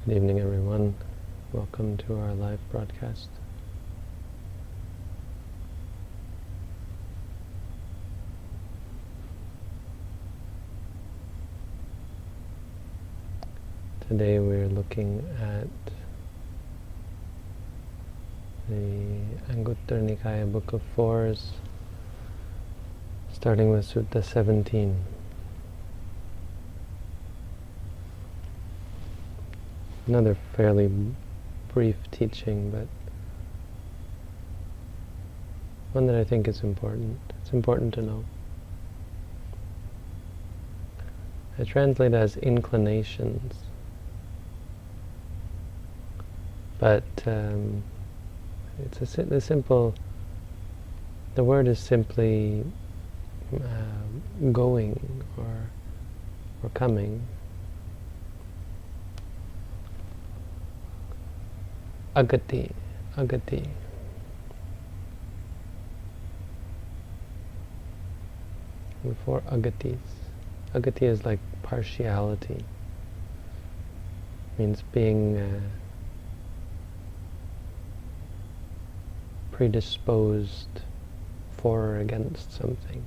Good evening, everyone. Welcome to our live broadcast. Today we're looking at the Anguttara Nikaya Book of Fours, starting with Sutta 17. Another fairly brief teaching, but one that I think is important. It's important to know. I translate as inclinations, but it's a simple. The word is simply going or coming. Agati. The four agatis. Agati is like partiality. Means being predisposed for or against something.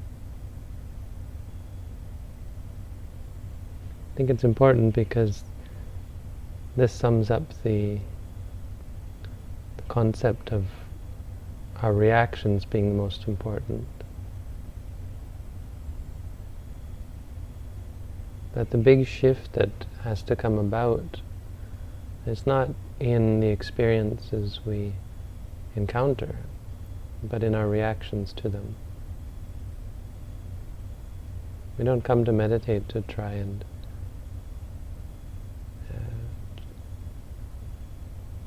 I think it's important because this sums up the concept of our reactions being the most important. That the big shift that has to come about is not in the experiences we encounter, but in our reactions to them. We don't come to meditate to try and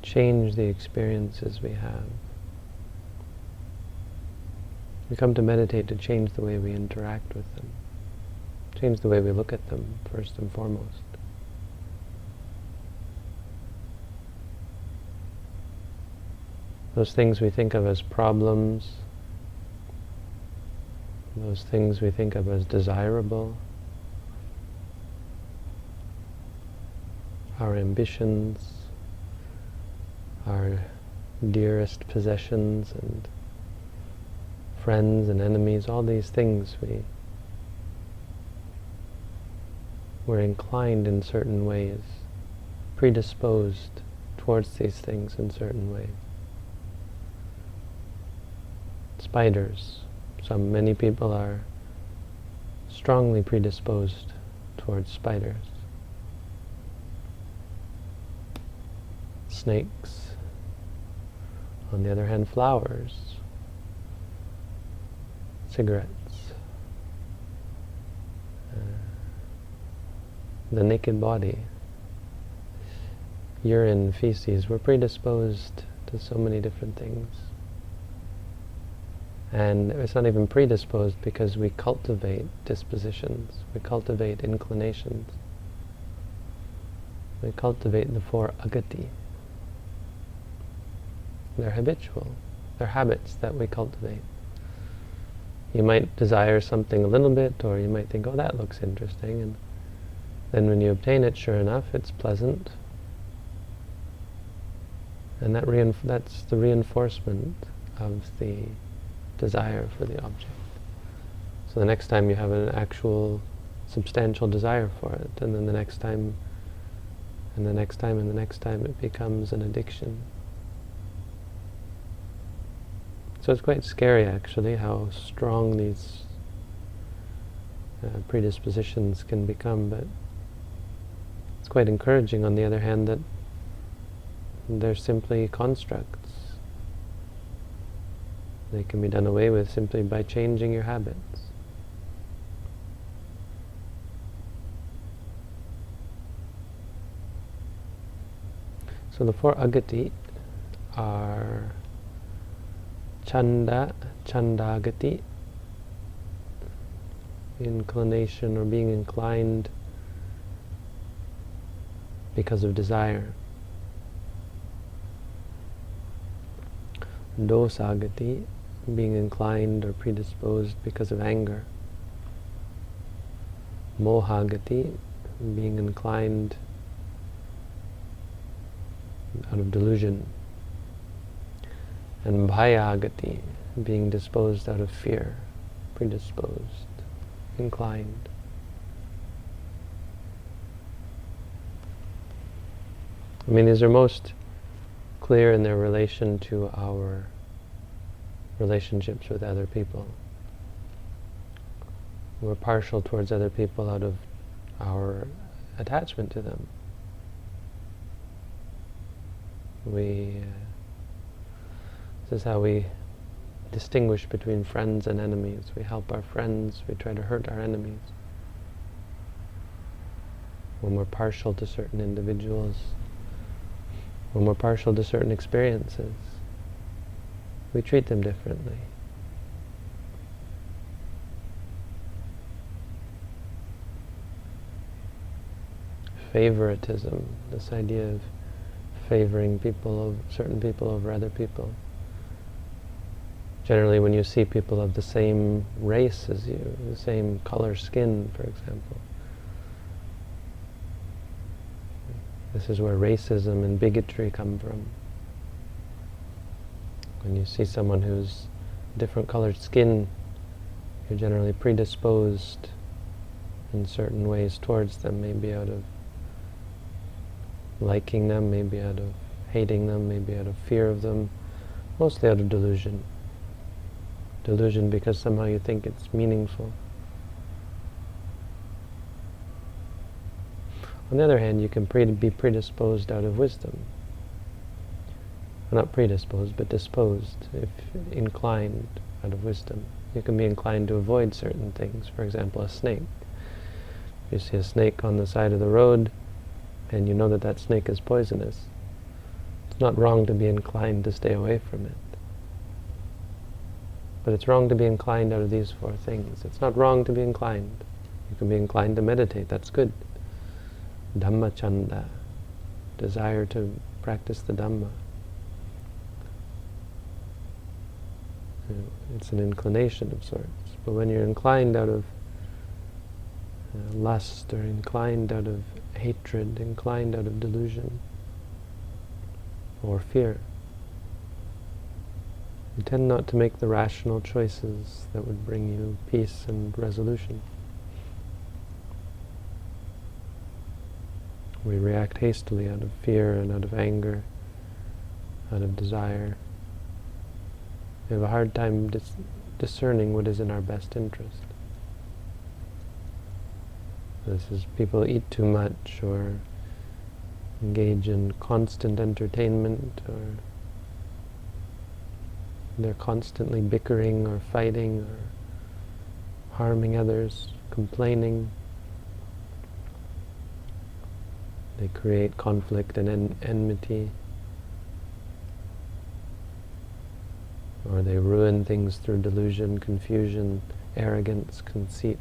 change the experiences we have. We come to meditate to change the way we interact with them, change the way we look at them, first and foremost. Those things we think of as problems, those things we think of as desirable, our ambitions, our dearest possessions and friends and enemies, all these things we're inclined in certain ways, predisposed towards these things in certain ways. Spiders. Many people are strongly predisposed towards spiders. Snakes. On the other hand, flowers, cigarettes, the naked body, urine, feces. We're predisposed to so many different things. And it's not even predisposed because we cultivate dispositions, we cultivate inclinations, we cultivate the four agati. They're habitual. They're habits that we cultivate. You might desire something a little bit, or you might think, oh, that looks interesting, and then when you obtain it, sure enough, it's pleasant. And that's the reinforcement of the desire for the object. So the next time you have an actual substantial desire for it, and then the next time, and the next time, and the next time, it becomes an addiction. So it's quite scary, actually, how strong these predispositions can become, but it's quite encouraging, on the other hand, that they're simply constructs. They can be done away with simply by changing your habits. So the four agati are chandagati, inclination or being inclined because of desire. Dosagati, being inclined or predisposed because of anger. Mohagati, being inclined out of delusion. And bhayagati, being disposed out of fear, predisposed, inclined. I mean, these are most clear in their relation to our relationships with other people. We're partial towards other people out of our attachment to them. This is how we distinguish between friends and enemies. We help our friends, we try to hurt our enemies. When we're partial to certain individuals, when we're partial to certain experiences, we treat them differently. Favoritism, this idea of favoring certain people over other people. Generally, when you see people of the same race as you, the same color skin, for example, this is where racism and bigotry come from. When you see someone who's different colored skin, you're generally predisposed in certain ways towards them, maybe out of liking them, maybe out of hating them, maybe out of fear of them, mostly out of delusion. Delusion because somehow you think it's meaningful. On the other hand, you can be predisposed out of wisdom. Not predisposed, but disposed, if inclined out of wisdom. You can be inclined to avoid certain things. For example, a snake. If you see a snake on the side of the road, and you know that that snake is poisonous, it's not wrong to be inclined to stay away from it. But it's wrong to be inclined out of these four things. It's not wrong to be inclined. You can be inclined to meditate, that's good. Dhamma chanda, desire to practice the Dhamma. It's an inclination of sorts. But when you're inclined out of lust, or inclined out of hatred, inclined out of delusion, or fear, you tend not to make the rational choices that would bring you peace and resolution. We react hastily out of fear and out of anger, out of desire. We have a hard time discerning what is in our best interest. This is people eat too much, or engage in constant entertainment, or they're constantly bickering or fighting or harming others, complaining. They create conflict and enmity. Or they ruin things through delusion, confusion, arrogance, conceit.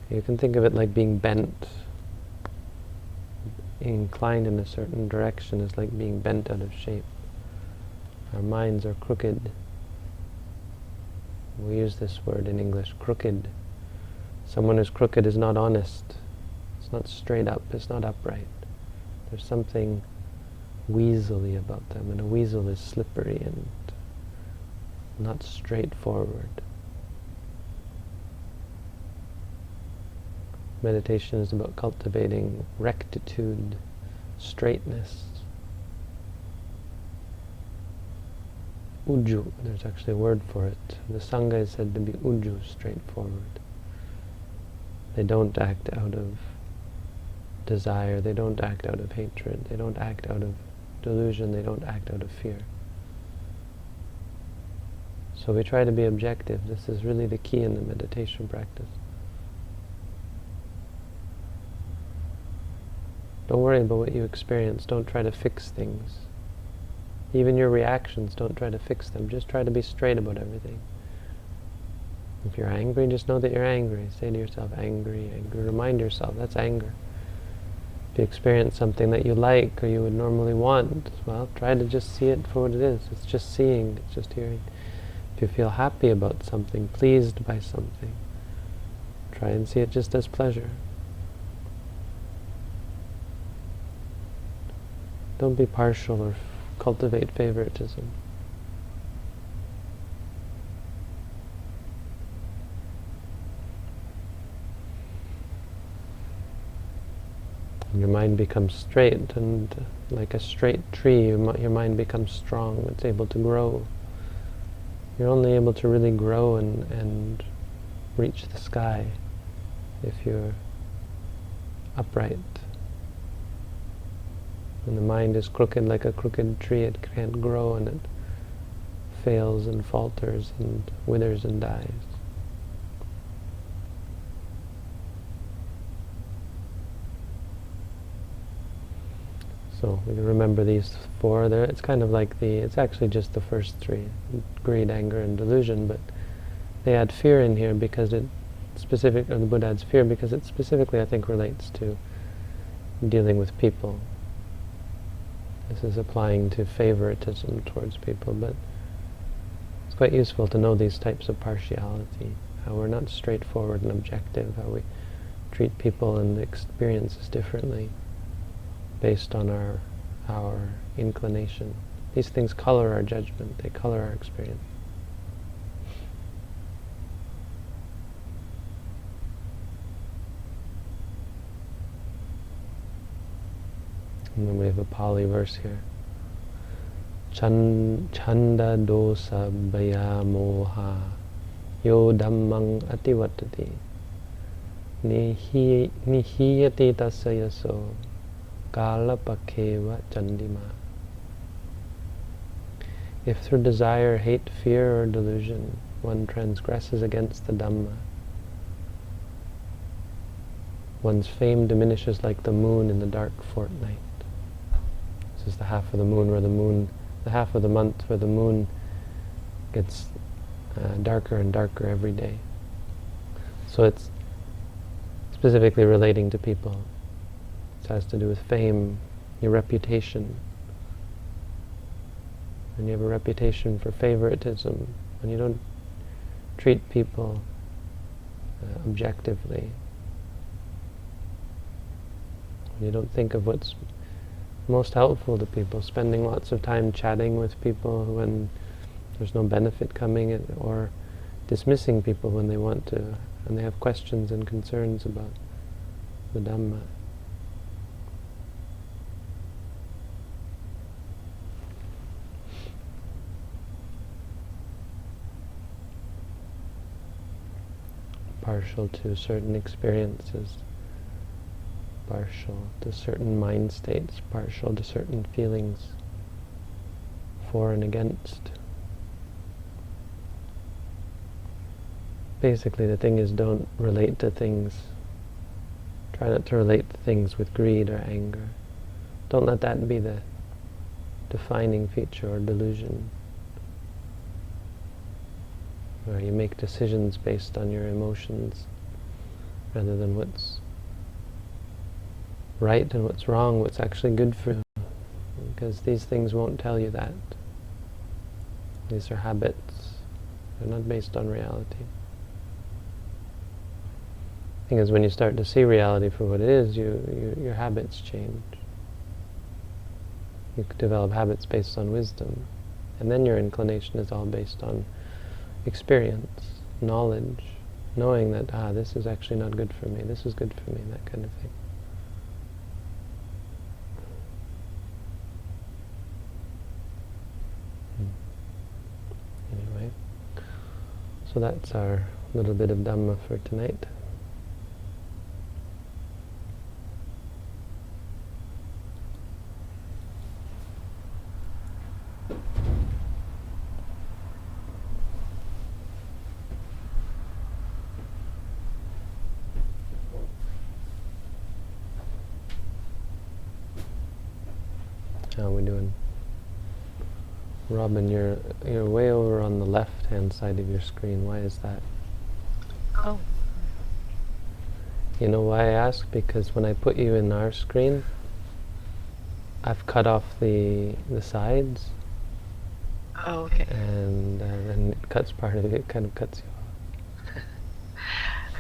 You can think of it like being bent. Inclined in a certain direction is like being bent out of shape. Our minds are crooked. We use this word in English, crooked. Someone who's crooked is not honest. It's not straight up, it's not upright. There's something weaselly about them, and a weasel is slippery and not straightforward. Meditation is about cultivating rectitude, straightness. Uju, there's actually a word for it. The Sangha is said to be uju, straightforward. They don't act out of desire, they don't act out of hatred, they don't act out of delusion, they don't act out of fear. So we try to be objective. This is really the key in the meditation practice. Don't worry about what you experience. Don't try to fix things. Even your reactions, don't try to fix them. Just try to be straight about everything. If you're angry, just know that you're angry. Say to yourself, angry, angry. Remind yourself, that's anger. If you experience something that you like or you would normally want, well, try to just see it for what it is. It's just seeing, it's just hearing. If you feel happy about something, pleased by something, try and see it just as pleasure. Don't be partial or cultivate favoritism. And your mind becomes straight, and like a straight tree, your mind becomes strong. It's able to grow. You're only able to really grow and reach the sky if you're upright. When the mind is crooked like a crooked tree, it can't grow, and it fails and falters and withers and dies. So we can remember these four. It's kind of like it's actually just the first three: greed, anger, and delusion. But they add fear in here because or the Buddha adds fear because it specifically, I think, relates to dealing with people. This is applying to favoritism towards people, but it's quite useful to know these types of partiality, how we're not straightforward and objective, how we treat people and experiences differently based on our inclination. These things color our judgment, they color our experience. And then we have a Pali verse here. Chanda dosa bhaya moha yo dhammang ativatati nihiyati tasya yaso kalapakeva chandima. If through desire, hate, fear, or delusion one transgresses against the Dhamma, one's fame diminishes like the moon in the dark fortnight. This is the half of the moon the half of the month where the moon gets darker and darker every day. So it's specifically relating to people. It has to do with fame, your reputation. When you have a reputation for favoritism, when you don't treat people objectively, when you don't think of what's most helpful to people, spending lots of time chatting with people when there's no benefit coming, or dismissing people when they want to, and they have questions and concerns about the Dhamma. Partial to certain experiences, partial to certain mind states, partial to certain feelings, for and against. Basically, the thing is, don't relate to things. Try not to relate to things with greed or anger. Don't let that be the defining feature or delusion, where you make decisions based on your emotions rather than what's right and what's wrong, what's actually good for you. Because these things won't tell you that. These are habits. They're not based on reality. The thing is, when you start to see reality for what it is, your habits change. You could develop habits based on wisdom. And then your inclination is all based on experience, knowledge, knowing that, this is actually not good for me, this is good for me, that kind of thing. Anyway, so that's our little bit of Dhamma for tonight. How are we doing? Robin, you're way over on the left-hand side of your screen. Why is that? Oh. You know why I ask? Because when I put you in our screen, I've cut off the sides. Oh, okay. And then it cuts part of it. It kind of cuts you off.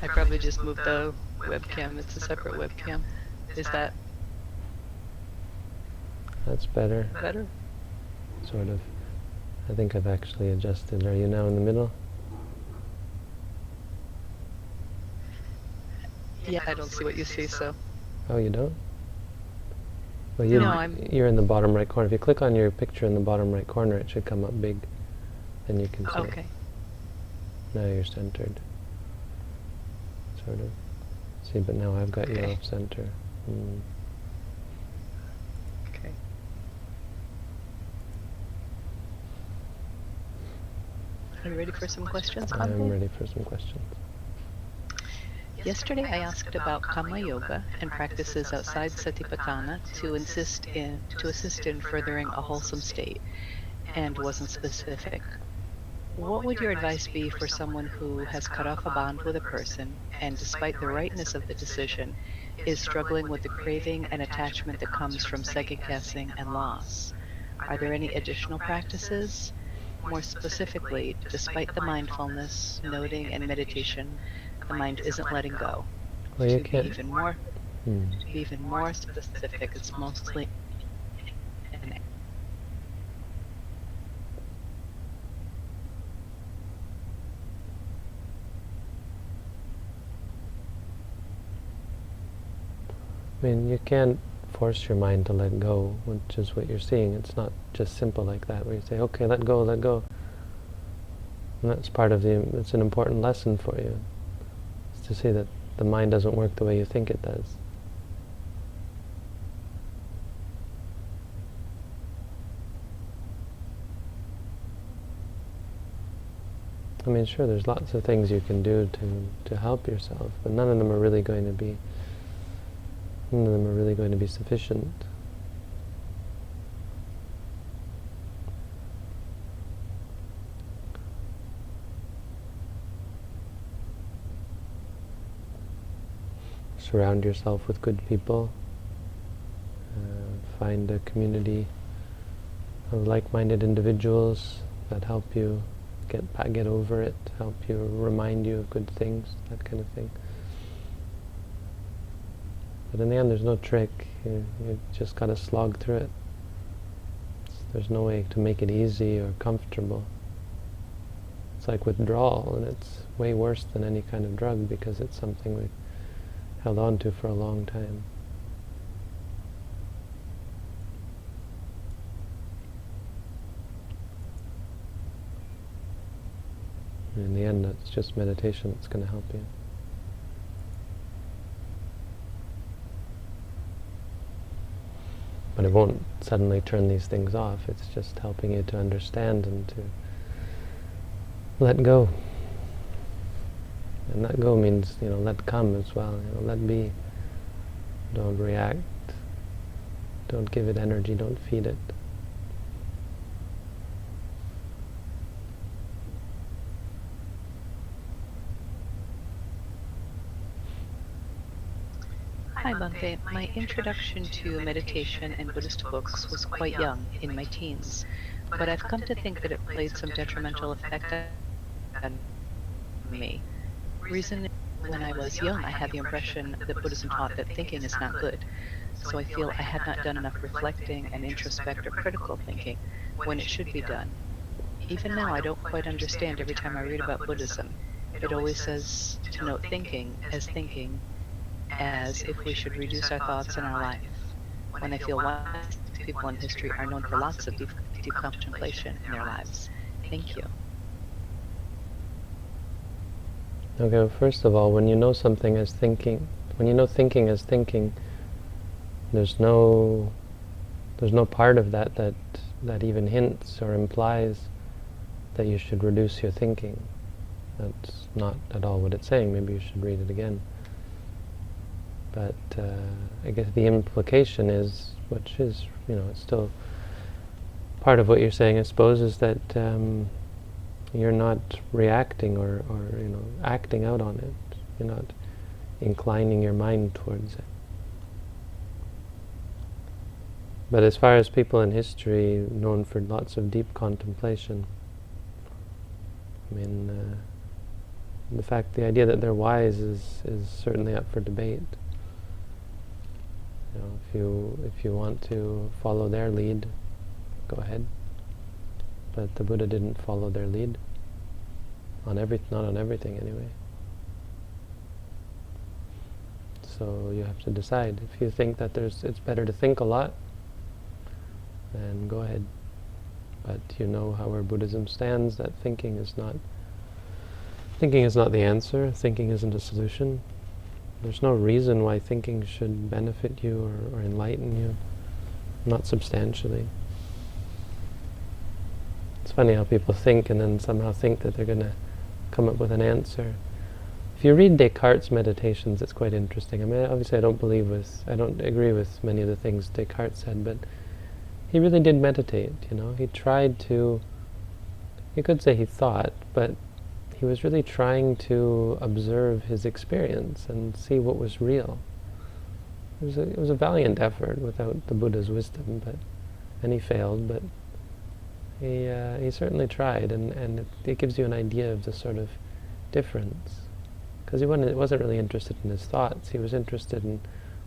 I probably just moved the webcam. It's a separate webcam. Is that? That's better. Better? Sort of. I think I've actually adjusted. Are you now in the middle? Yeah, I don't see what you see, so. Oh, you don't? Well, No, you're in the bottom right corner. If you click on your picture in the bottom right corner, it should come up big. Then you can see it. Okay. Now you're centered. Sort of. See, but now I've got you Okay. off center. Okay. Are you ready for some questions, I'm Bhante? ready for some questions. Yesterday I asked about Kama Yoga and practices outside Satipatthana to assist in furthering a wholesome state, and wasn't specific. What would your advice be for someone who has cut off a bond with a person and, despite the rightness of the decision, is struggling with the craving and attachment that comes from second guessing and loss? Are there any additional practices? More specifically, despite the mindfulness, noting, and meditation, the mind isn't letting go. Well, you To be can't. even more Hmm. to be even more specific, it's mostly an I mean, you can't force your mind to let go, which is what you're seeing. It's not just simple like that, where you say, okay, let go, let go. And that's part of it's an important lesson for you. It's to see that the mind doesn't work the way you think it does. I mean, sure, there's lots of things you can do to help yourself, but none of them are really going to be sufficient. Surround yourself with good people. Find a community of like-minded individuals that help you get over it, help you, remind you of good things, that kind of thing. But in the end, there's no trick. You just got to slog through it. There's no way to make it easy or comfortable. It's like withdrawal, and it's way worse than any kind of drug because it's something we've held on to for a long time. And in the end, it's just meditation that's going to help you. But it won't suddenly turn these things off. It's just helping you to understand and to let go. And let go means, let come as well. Let be. Don't react. Don't give it energy. Don't feed it. Hi, Bhante. My introduction to meditation and Buddhist books was quite young, in my teens, but I've come to think that it played some detrimental effect on me. Reason is, when I was young, I had the impression that Buddhism taught that thinking is not good, so I feel I had not done enough reflecting and introspect or critical thinking when it should be done. Even now, I don't quite understand every time I read about Buddhism. It always says to note thinking as if we should reduce our thoughts in our life, when I feel wise people in history are known for lots of deep contemplation in their lives. Thank you. Okay, well, first of all, when you know something as thinking, when you know thinking as thinking, there's no part of that even hints or implies that you should reduce your thinking. That's not at all what it's saying. Maybe you should read it again. But I guess the implication is, which is, it's still part of what you're saying, I suppose, is that you're not reacting or acting out on it. You're not inclining your mind towards it. But as far as people in history known for lots of deep contemplation, I mean, the idea that they're wise is certainly up for debate. If you want to follow their lead, go ahead. But the Buddha didn't follow their lead not on everything anyway. So you have to decide. If you think that it's better to think a lot, then go ahead. But you know how where Buddhism stands, that thinking is not the answer. Thinking isn't a solution. There's no reason why thinking should benefit you or enlighten you, not substantially. It's funny how people think and then somehow think that they're going to come up with an answer. If you read Descartes' meditations, it's quite interesting. I mean, obviously I don't agree with many of the things Descartes said, but he really did meditate, He tried to, you could say he thought, but he was really trying to observe his experience and see what was real. It was a valiant effort without the Buddha's wisdom, and he failed, but he certainly tried, and it gives you an idea of the sort of difference. Because he wasn't really interested in his thoughts, he was interested in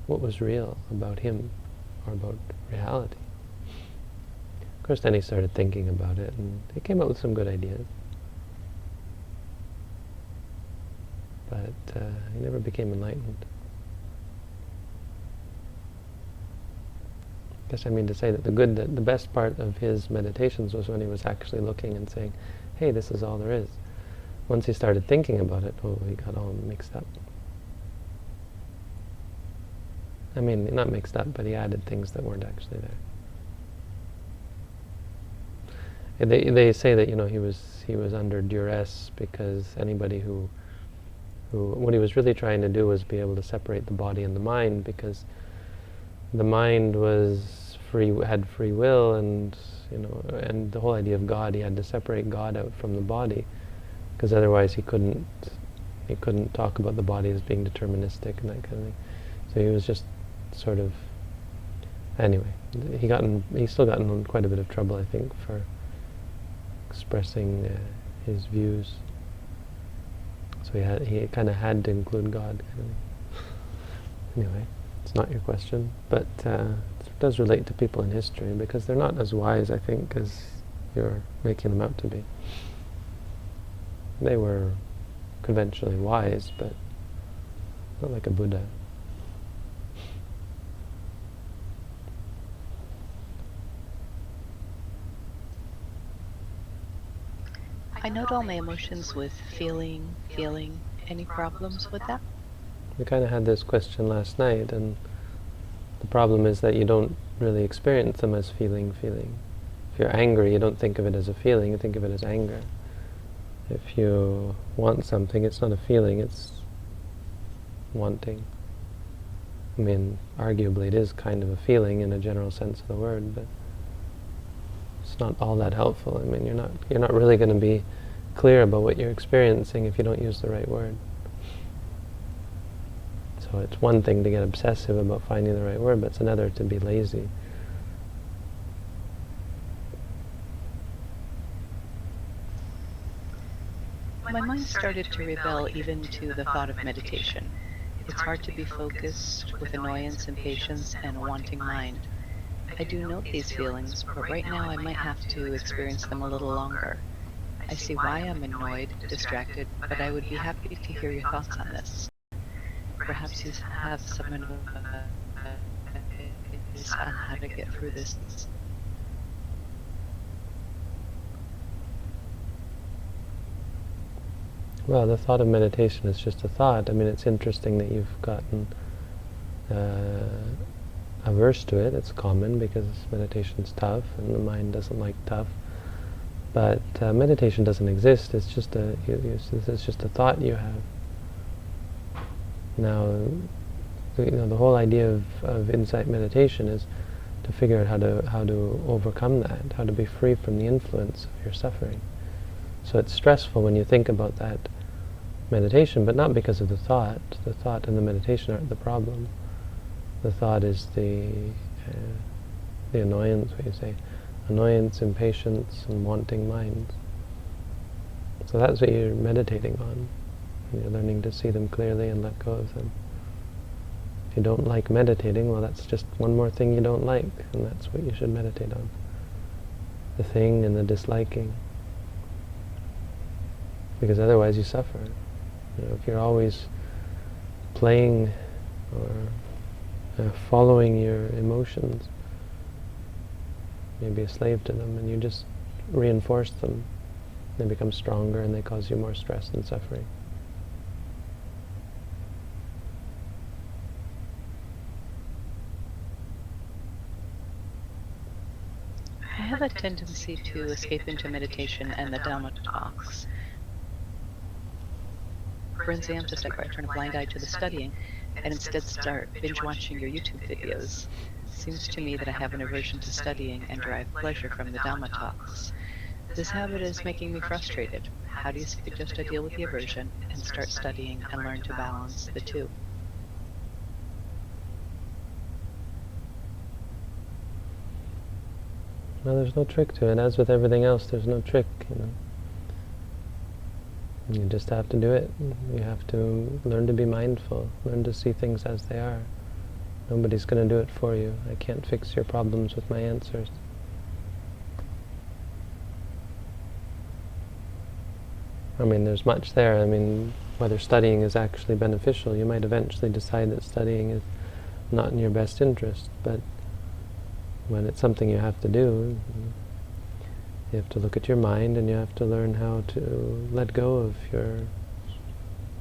what was real about him, or about reality. Of course, then he started thinking about it, and he came up with some good ideas. But he never became enlightened. I guess I mean to say that the best part of his meditations was when he was actually looking and saying, hey, this is all there is. Once he started thinking about it, he got all mixed up. I mean, not mixed up, but he added things that weren't actually there. And they say that he was under duress because anybody who what he was really trying to do was be able to separate the body and the mind, because the mind had free will, and the whole idea of God, he had to separate God out from the body, because otherwise he couldn't talk about the body as being deterministic and that kind of thing. So he was just sort of, anyway, he still got in quite a bit of trouble, I think, for expressing his views. So he kind of had to include God. Anyway, it's not your question, but it does relate to people in history, because they're not as wise, I think, as you're making them out to be. They were conventionally wise, but not like a Buddha. I note all my emotions with feeling. Any problems with that? We kind of had this question last night, and the problem is that you don't really experience them as feeling. If you're angry, you don't think of it as a feeling, you think of it as anger. If you want something, it's not a feeling, it's wanting. I mean, arguably it is kind of a feeling in a general sense of the word, but it's not all that helpful. I mean, you're not really going to be clear about what you're experiencing if you don't use the right word. So it's one thing to get obsessive about finding the right word, but it's another to be lazy. My mind started to rebel even to the thought of meditation. It's hard to be focused with annoyance, impatience, and a wanting mind. I do note these feelings, but right now I might have to experience them a little longer. I see why I'm annoyed, distracted, but I would be happy to hear your thoughts on this. Perhaps you have some advice on how to get through this. Well, the thought of meditation is just a thought. I mean, it's interesting that you've gotten averse to it. It's common because meditation's tough and the mind doesn't like tough. But meditation doesn't exist. It's just a thought you have. Now, the whole idea of insight meditation is to figure out how to overcome that, how to be free from the influence of your suffering. So it's stressful when you think about that meditation, but not because of the thought. The thought and the meditation aren't the problem. The thought is the annoyance, what you say, annoyance, impatience, and wanting minds. So that's what you're meditating on. You're learning to see them clearly and let go of them. If you don't like meditating, well, that's just one more thing you don't like, and that's what you should meditate on. The thing and the disliking. Because otherwise you suffer. If you're always playing or following your emotions, you'll be a slave to them, and you just reinforce them. They become stronger, and they cause you more stress and suffering. I have a tendency to escape into meditation and the Dhamma talks. For example, just I turn a blind eye to the studying and instead start binge watching your YouTube videos. Seems to me that I have an aversion to studying and derive pleasure from the Dhamma talks. This habit is making me frustrated. How do you suggest I deal with the aversion and start studying and learn to balance the two? Well, there's no trick to it. As with everything else, there's no trick, You just have to do it. You have to learn to be mindful, learn to see things as they are. Nobody's going to do it for you. I can't fix your problems with my answers. I mean, there's much there. I mean, whether studying is actually beneficial, you might eventually decide that studying is not in your best interest, but when it's something you have to do, you have to look at your mind, and you have to learn how to let go of your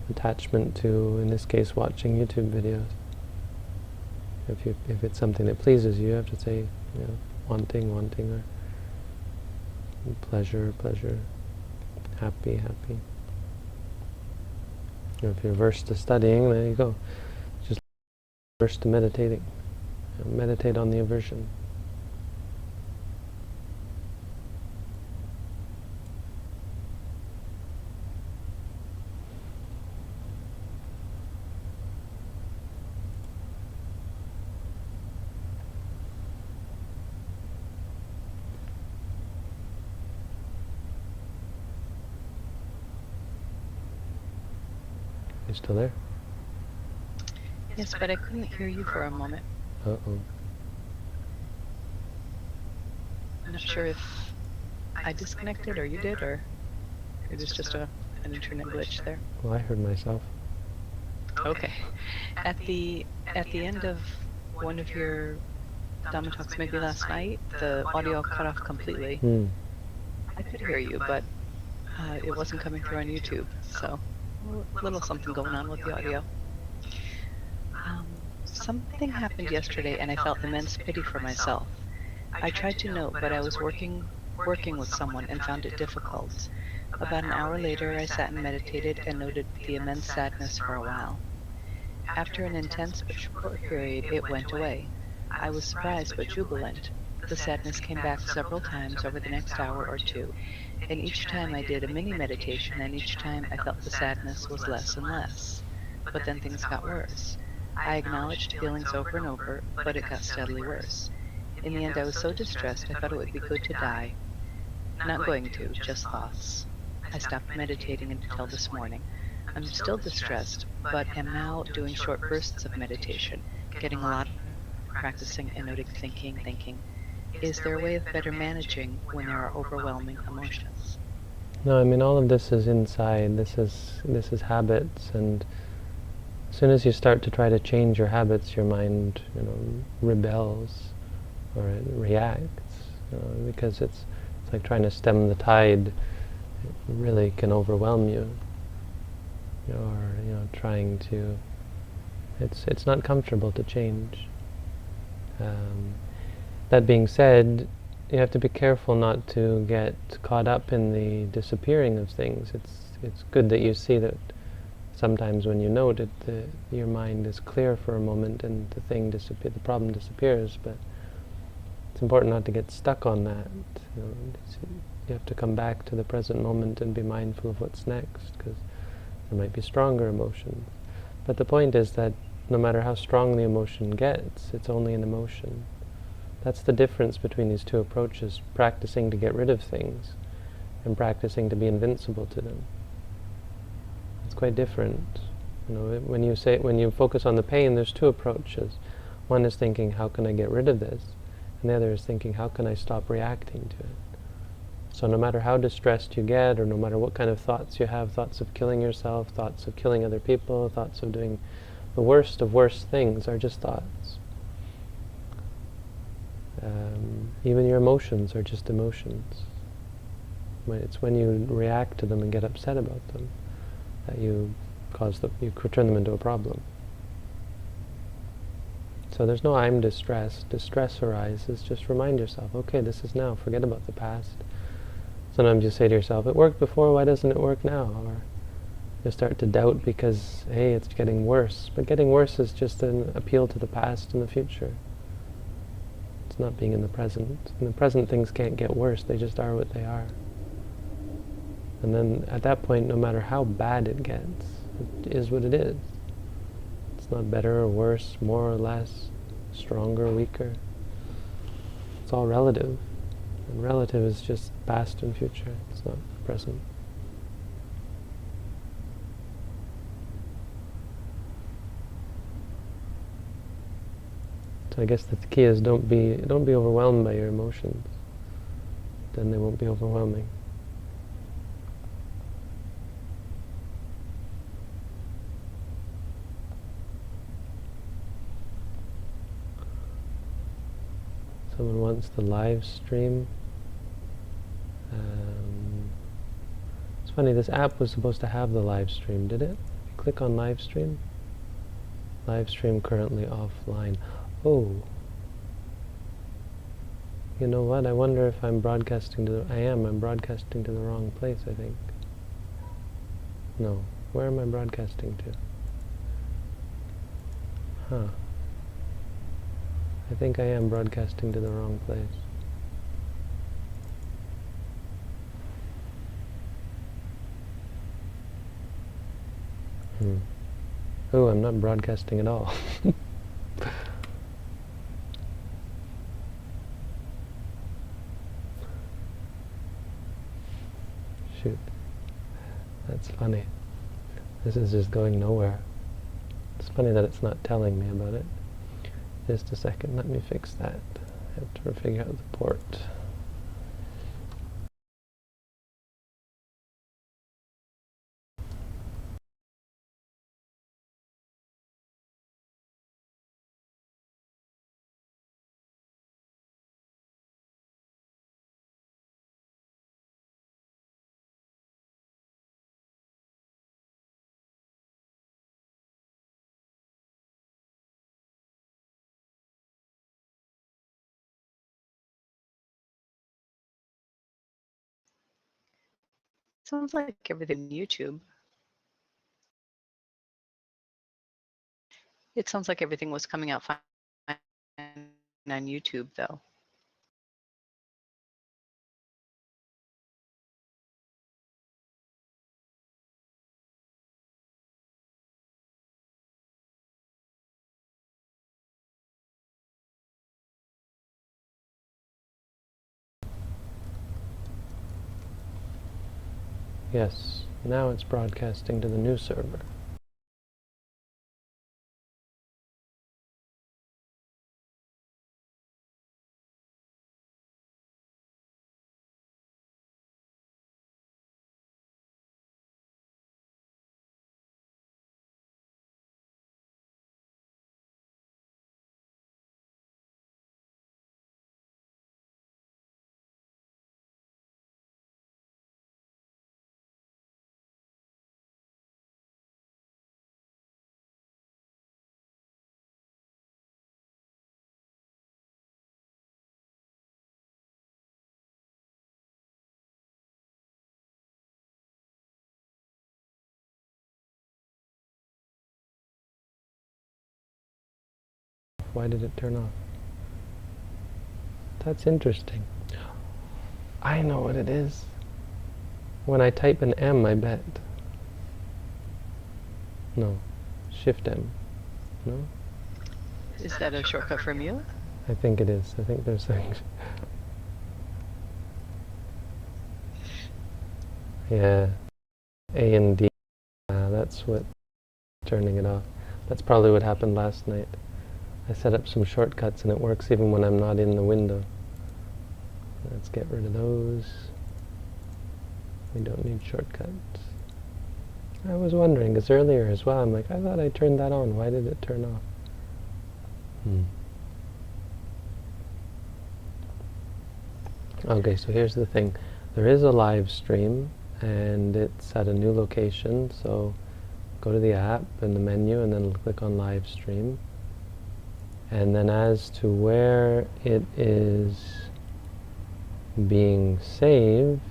attachment to, in this case, watching YouTube videos. If it's something that pleases you, you have to say, wanting, or pleasure, happy. If you're averse to studying, there you go. Just averse to meditating. Meditate on the aversion. You still there? Yes, but I couldn't hear you for a moment. Uh-oh. I'm not sure if I disconnected or you did, or it was just an internet glitch there. Well, I heard myself. Okay. At the end of one of your Dhamma talks, maybe last night, the audio cut off completely. I could hear you, but it wasn't coming through on YouTube, so a little something going on with the audio. Something happened yesterday, and I felt immense pity for myself. I tried to note, but I was working with someone and found it difficult. About an hour later, I sat and meditated and noted the immense sadness for a while. After an intense but short period, it went away. I was surprised but jubilant. The sadness came back several times over the next hour or two, and each time I did a mini meditation, and each time I felt the sadness was less and less. But then things got worse. I acknowledged feelings over and over, but it got steadily worse. In the end, I was so distressed, I thought it would be good to die. Not going to, just thoughts. I stopped meditating until this morning. I'm still distressed, but am now doing short bursts of meditation, getting a lot practicing and noting thinking. Is there a way of better managing when there are overwhelming emotions? No, I mean, all of this is inside. This is habits, and as soon as you start to try to change your habits, your mind, rebels, or it reacts, because it's like trying to stem the tide. It really can overwhelm you, or trying to. It's not comfortable to change. That being said, you have to be careful not to get caught up in the disappearing of things. It's good that you see that sometimes when you note it, your mind is clear for a moment and the problem disappears, but it's important not to get stuck on that. You have to come back to the present moment and be mindful of what's next, because there might be stronger emotions. But the point is that no matter how strong the emotion gets, it's only an emotion. That's the difference between these two approaches, practicing to get rid of things and practicing to be invincible to them. It's quite different. When you focus on the pain, there's two approaches. One is thinking, how can I get rid of this? And the other is thinking, how can I stop reacting to it? So no matter how distressed you get, or no matter what kind of thoughts you have, thoughts of killing yourself, thoughts of killing other people, thoughts of doing the worst of worst things are just thoughts. Even your emotions are just emotions. It's when you react to them and get upset about them that you turn them into a problem. So there's no I'm distressed. Distress arises. Just remind yourself, okay, this is now. Forget about the past. Sometimes you say to yourself, it worked before, why doesn't it work now? Or you start to doubt because, hey, it's getting worse. But getting worse is just an appeal to the past and the future. It's not being in the present. In the present, things can't get worse. They just are what they are. And then at that point, no matter how bad it gets, it is what it is. It's not better or worse, more or less, stronger or weaker. It's all relative. And relative is just past and future. It's not present. So I guess the key is don't be overwhelmed by your emotions. Then they won't be overwhelming. Someone wants the live stream. It's funny, this app was supposed to have the live stream, did it? Click on live stream. Live stream currently offline. Oh. You know what? I wonder if I'm broadcasting to I'm broadcasting to the wrong place, I think. No. Where am I broadcasting to? Huh. I think I am broadcasting to the wrong place. Oh, I'm not broadcasting at all. Shoot. That's funny. This is just going nowhere. It's funny that it's not telling me about it. Just a second, let me fix that. I have to figure out the port. Sounds like everything on YouTube. It sounds like everything was coming out fine on YouTube, though. Yes, now it's broadcasting to the new server. Why did it turn off? That's interesting. I know what it is. When I type an M, I bet. No. Shift M. No? Is that a shortcut from you? I think it is. I think there's things. Yeah. A and D. That's what turning it off. That's probably what happened last night. I set up some shortcuts and it works even when I'm not in the window. Let's get rid of those. We don't need shortcuts. I was wondering, because earlier as well, I'm like, I thought I turned that on. Why did it turn off? Okay, so here's the thing. There is a live stream, and it's at a new location, so go to the app and the menu, and then click on live stream. And then as to where it is being saved,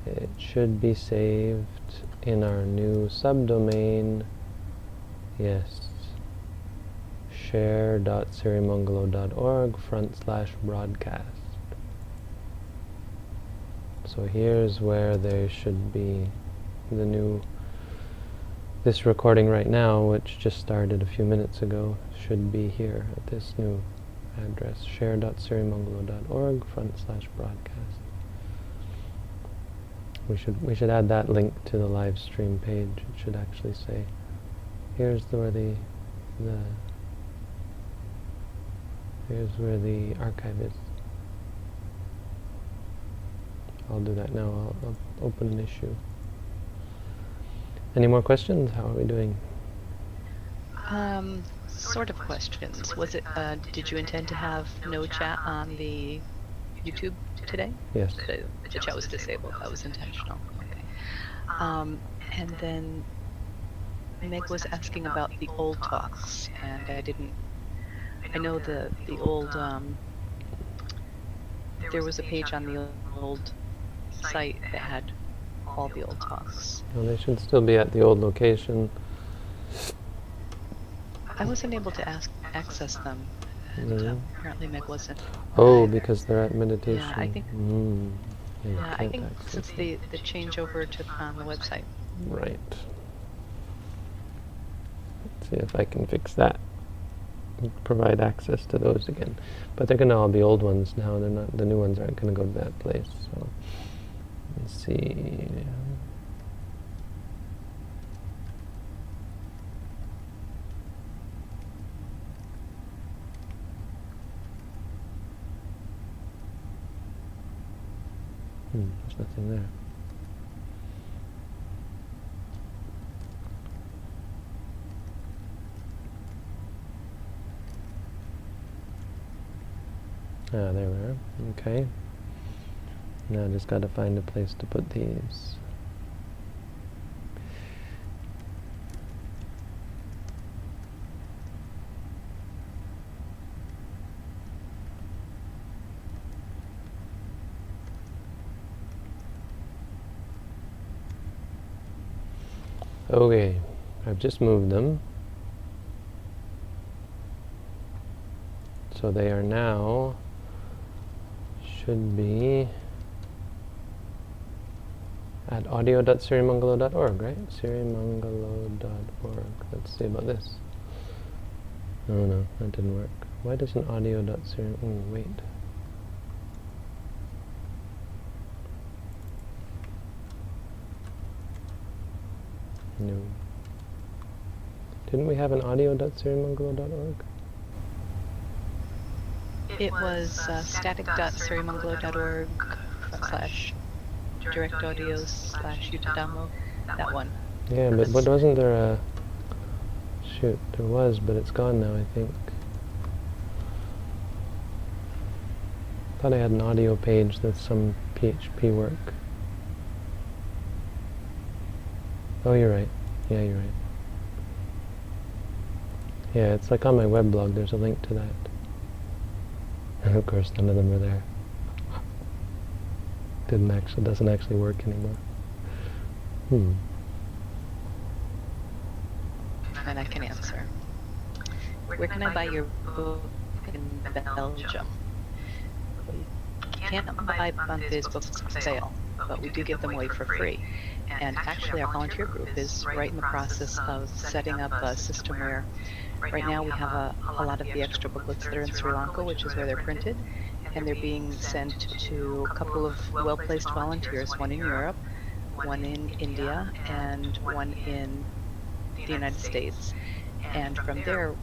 it should be saved in our new subdomain. Yes, share.sirimangalo.org/broadcast. So here's where there should be this recording right now, which just started a few minutes ago, should be here at this new address, share.sirimangalo.org/broadcast. We should add that link to the live stream page. It should actually say, here's where the archive is. I'll do that now. I'll open an issue. Any more questions? How are we doing? Sort of questions. Was it? Did you intend to have no chat on the YouTube today? Yes. The chat was disabled. That was intentional. Okay. And then Meg was asking about the old talks, and I know the old. There was a page on the old site that had all the old talks. Well, they should still be at the old location. I wasn't able to access them. And, apparently Meg wasn't. Oh, either. because they're at meditation. Yeah, I think. Yeah, I think since the changeover to on the website. Right. Let's see if I can fix that. Provide access to those again. But they're going to all be old ones now. They're not. The new ones aren't going to go to that place. So let's see. There's nothing there. Ah, there we are. Okay. Now I just got to find a place to put these. Okay, I've just moved them. So they are now, should be at audio.sirimangalo.org, right? sirimangalo.org. Let's see about this. Oh no, that didn't work. Why doesn't audio.sirimangalo... Oh, wait. No. Didn't we have an audio.sirimangalo.org? It was static.sirimangalo.org/direct-audios/YouTube-download. That one. Yeah, but wasn't there a... Shoot, there was, but it's gone now, I think. I thought I had an audio page that's some PHP work. Oh, you're right. Yeah, you're right. Yeah, it's like on my weblog, there's a link to that. And of course, none of them are there. Doesn't actually work anymore. And I can answer. Where can I buy your book in Belgium? We can't buy on Facebook for sale, but we do give them away for free. And actually, our volunteer group is right in the process of setting up a system where right now we have a lot of the extra booklets that are in Sri Lanka, which is where they're printed, and they're being sent to a couple of well-placed volunteers, one in Europe, one in India and one in the United States. And from there,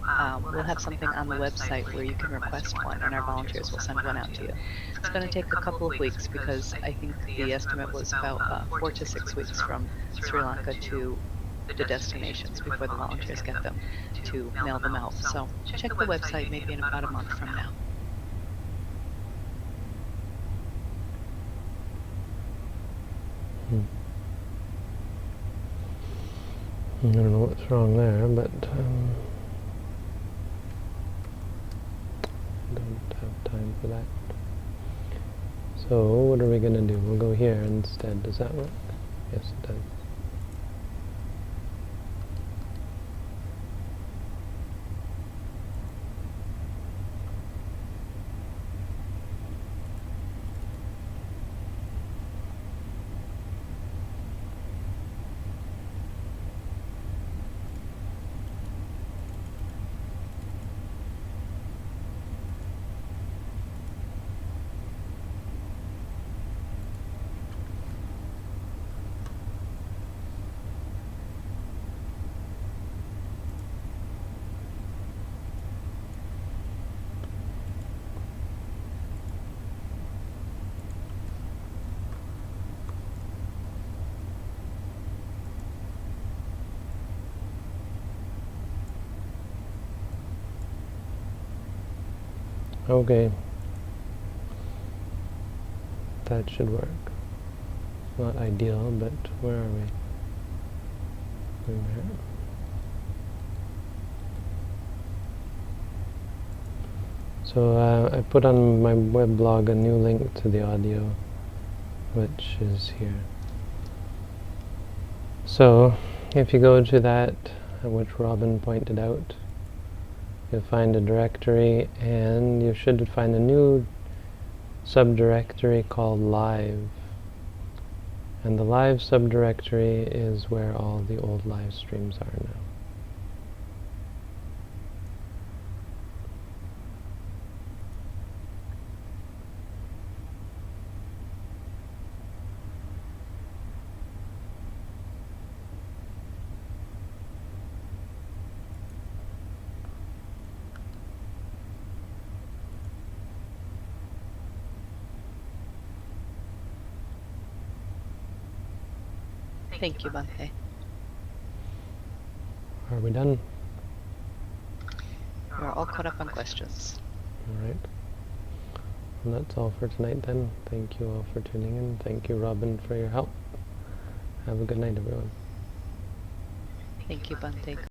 we'll have something on the website where you can request one, and our volunteers will send one out to you. It's going to take a couple of weeks because I think the estimate was about 4 to 6 weeks from Sri Lanka to the destinations before the volunteers get them to mail them out. So check the website maybe in about a month from now. I don't know what's wrong there, but I don't have time for that. So what are we going to do? We'll go here instead. Does that work? Yes, it does. Okay. That should work. It's not ideal, but where are we? Over here. So I put on my weblog a new link to the audio, which is here. So if you go to that, which Robin pointed out, you'll find a directory, and you should find a new subdirectory called Live. And the Live subdirectory is where all the old live streams are now. Thank you, Bhante. Are we done? We're all caught up on questions. All right. And that's all for tonight then. Thank you all for tuning in. Thank you, Robin, for your help. Have a good night, everyone. Thank you, Bhante.